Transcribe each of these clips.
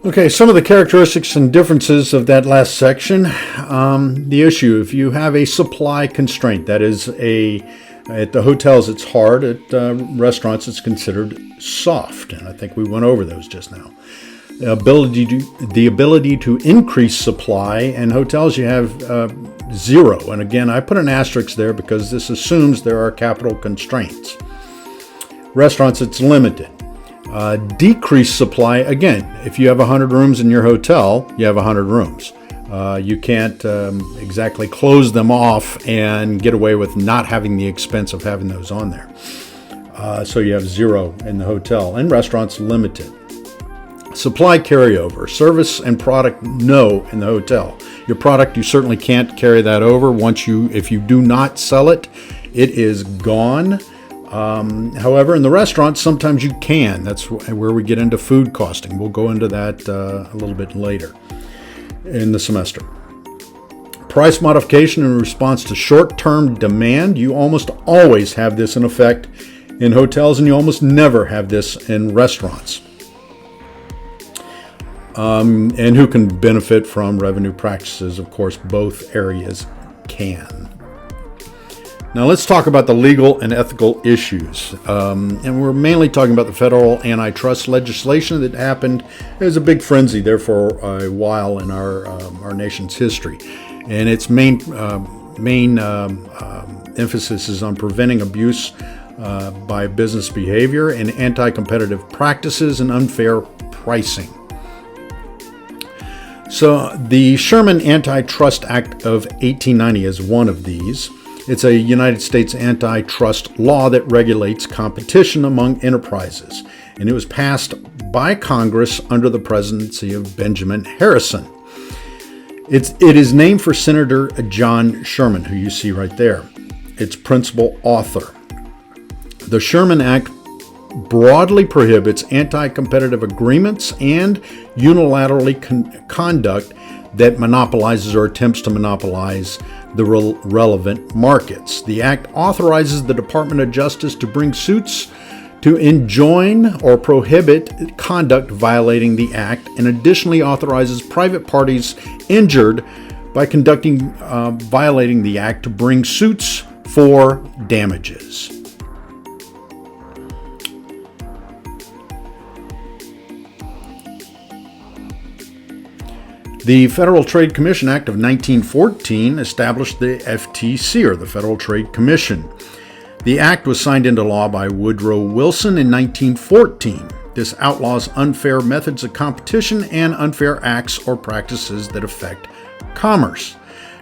Okay, some of the characteristics and differences of that last section. The issue, if you have a supply constraint, that is at the hotels it's hard, at restaurants it's considered soft, and I think we went over those just now. The ability to increase supply, and hotels you have zero, and again I put an asterisk there because this assumes there are capital constraints. Restaurants it's limited. Decreased supply, again, if you have 100 rooms in your hotel, you have 100 rooms. You can't exactly close them off and get away with not having the expense of having those on there. So you have zero in the hotel, and restaurants limited. Supply carryover, service and product no in the hotel. Your product, you certainly can't carry that over. If you do not sell it, it is gone. However, in the restaurant, sometimes you can. That's where we get into food costing. We'll go into that a little bit later in the semester. Price modification in response to short-term demand. You almost always have this in effect in hotels, and you almost never have this in restaurants. And who can benefit from revenue practices? Of course, both areas can. Now let's talk about the legal and ethical issues. And we're mainly talking about the federal antitrust legislation that happened. There was a big frenzy there for a while in our nation's history. And its main emphasis is on preventing abuse by business behavior and anti-competitive practices and unfair pricing. So the Sherman Antitrust Act of 1890 is one of these. It's a United States antitrust law that regulates competition among enterprises, and it was passed by Congress under the presidency of Benjamin Harrison. It is named for Senator John Sherman, who you see right there, its principal author. The Sherman Act broadly prohibits anti-competitive agreements and unilaterally conduct that monopolizes or attempts to monopolize the relevant markets. The Act authorizes the Department of Justice to bring suits to enjoin or prohibit conduct violating the Act, and additionally authorizes private parties injured by violating the Act to bring suits for damages. The Federal Trade Commission Act of 1914 established the FTC, or the Federal Trade Commission. The act was signed into law by Woodrow Wilson in 1914. This outlaws unfair methods of competition and unfair acts or practices that affect commerce.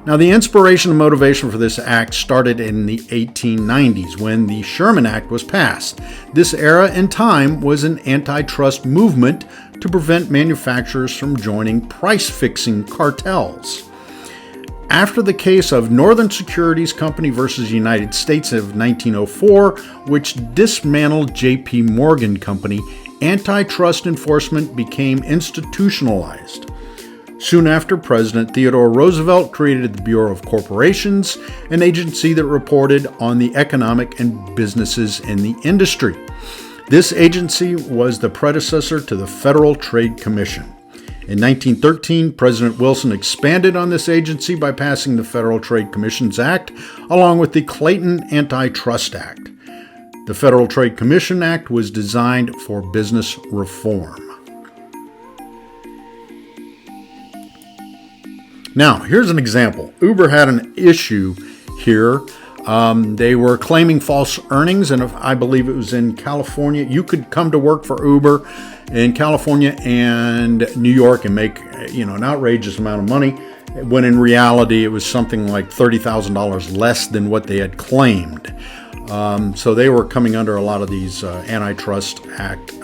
Now, the inspiration and motivation for this act started in the 1890s when the Sherman Act was passed. This era and time was an antitrust movement to prevent manufacturers from joining price-fixing cartels. After the case of Northern Securities Company versus United States of 1904, which dismantled J.P. Morgan Company, antitrust enforcement became institutionalized. Soon after, President Theodore Roosevelt created the Bureau of Corporations, an agency that reported on the economic and businesses in the industry. This agency was the predecessor to the Federal Trade Commission. In 1913, President Wilson expanded on this agency by passing the Federal Trade Commissions Act, along with the Clayton Antitrust Act. The Federal Trade Commission Act was designed for business reform. Now, here's an example. Uber had an issue here. They were claiming false earnings, and I believe it was in California. You could come to work for Uber in California and New York and make, an outrageous amount of money, when in reality it was something like $30,000 less than what they had claimed. So they were coming under a lot of these Antitrust Act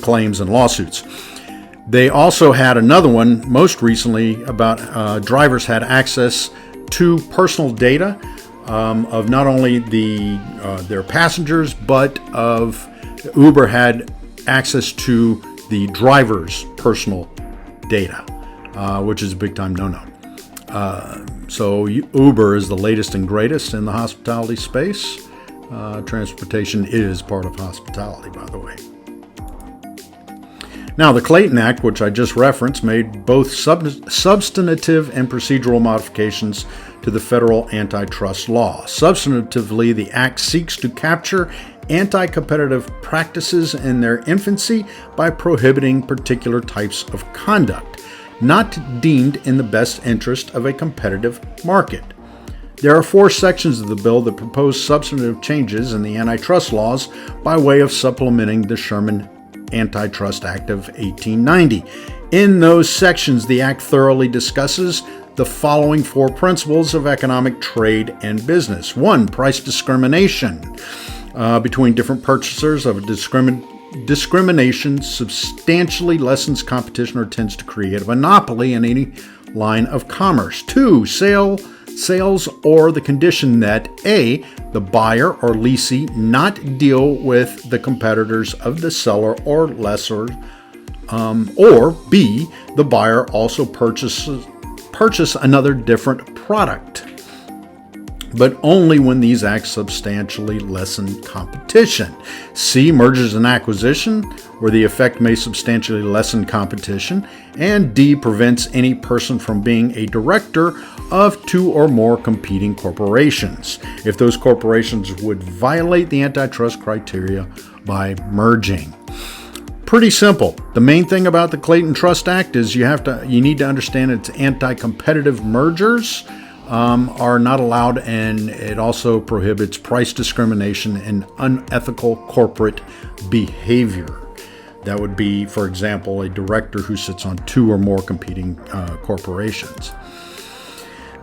claims and lawsuits. They also had another one most recently about drivers had access to personal data of not only their passengers, but of Uber had access to the driver's personal data, which is a big time no-no. So Uber is the latest and greatest in the hospitality space. Transportation is part of hospitality, by the way. Now, the Clayton Act, which I just referenced, made both substantive and procedural modifications to the federal antitrust law. Substantively, the act seeks to capture anti-competitive practices in their infancy by prohibiting particular types of conduct, not deemed in the best interest of a competitive market. There are 4 sections of the bill that propose substantive changes in the antitrust laws by way of supplementing the Sherman Antitrust Act of 1890. In those sections, the Act thoroughly discusses the following 4 principles of economic trade and business. 1. Price discrimination between different purchasers of a discrimination substantially lessens competition or tends to create a monopoly in any line of commerce. 2. Sales or the condition that A, the buyer or lessee not deal with the competitors of the seller or lessor, or B, the buyer also purchase another different product, but only when these acts substantially lessen competition. C, mergers and acquisition, where the effect may substantially lessen competition. And D, prevents any person from being a director of 2 or more competing corporations, if those corporations would violate the antitrust criteria by merging. Pretty simple. The main thing about the Clayton Trust Act is you need to understand it's anti-competitive mergers are not allowed, and it also prohibits price discrimination and unethical corporate behavior. That would be, for example, a director who sits on 2 or more competing corporations.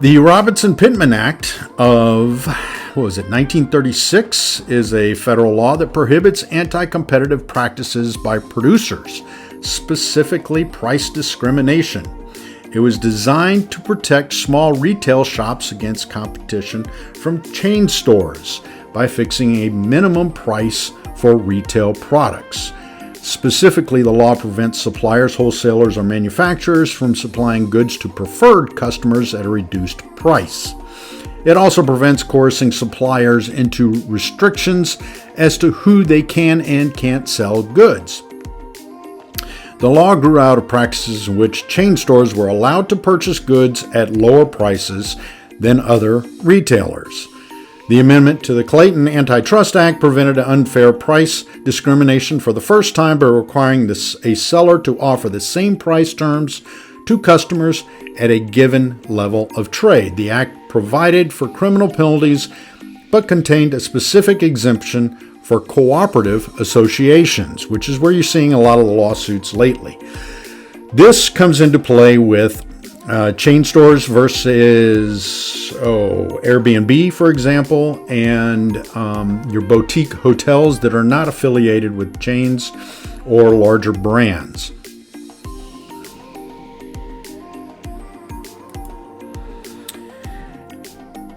The Pitman Act of 1936 is a federal law that prohibits anti-competitive practices by producers, specifically price discrimination. It was designed to protect small retail shops against competition from chain stores by fixing a minimum price for retail products. Specifically, the law prevents suppliers, wholesalers, or manufacturers from supplying goods to preferred customers at a reduced price. It also prevents coercing suppliers into restrictions as to who they can and can't sell goods. The law grew out of practices in which chain stores were allowed to purchase goods at lower prices than other retailers. The amendment to the Clayton Antitrust Act prevented unfair price discrimination for the first time by requiring a seller to offer the same price terms to customers at a given level of trade. The act provided for criminal penalties, but contained a specific exemption for cooperative associations, which is where you're seeing a lot of the lawsuits lately. This comes into play with chain stores versus Airbnb, for example, and your boutique hotels that are not affiliated with chains or larger brands.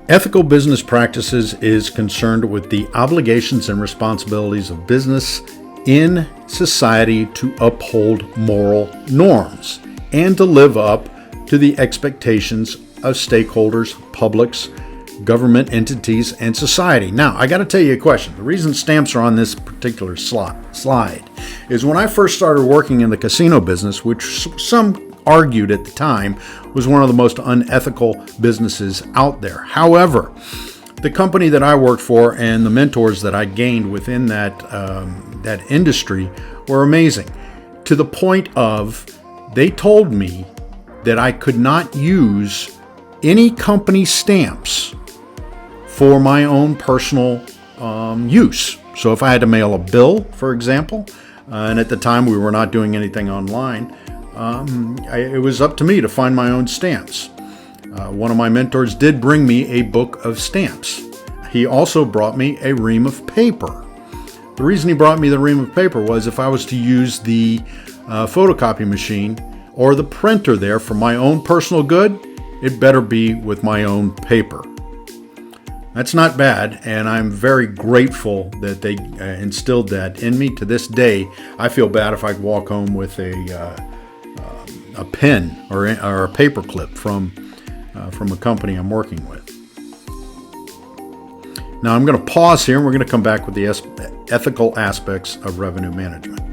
Ethical business practices is concerned with the obligations and responsibilities of business in society to uphold moral norms and to live up to the expectations of stakeholders, publics, government entities, and society. Now, I got to tell you a question. The reason stamps are on this particular slide is when I first started working in the casino business, which some argued at the time was one of the most unethical businesses out there. However, the company that I worked for and the mentors that I gained within that industry were amazing, to the point of they told me that I could not use any company stamps for my own personal use. So if I had to mail a bill, for example, and at the time we were not doing anything online, it was up to me to find my own stamps. One of my mentors did bring me a book of stamps. He also brought me a ream of paper. The reason he brought me the ream of paper was if I was to use the photocopy machine or the printer there for my own personal good, it better be with my own paper. That's not bad, and I'm very grateful that they instilled that in me. To this day, I feel bad if I walk home with a pen or a paper clip from a company I'm working with. Now I'm going to pause here and we're going to come back with the ethical aspects of revenue management.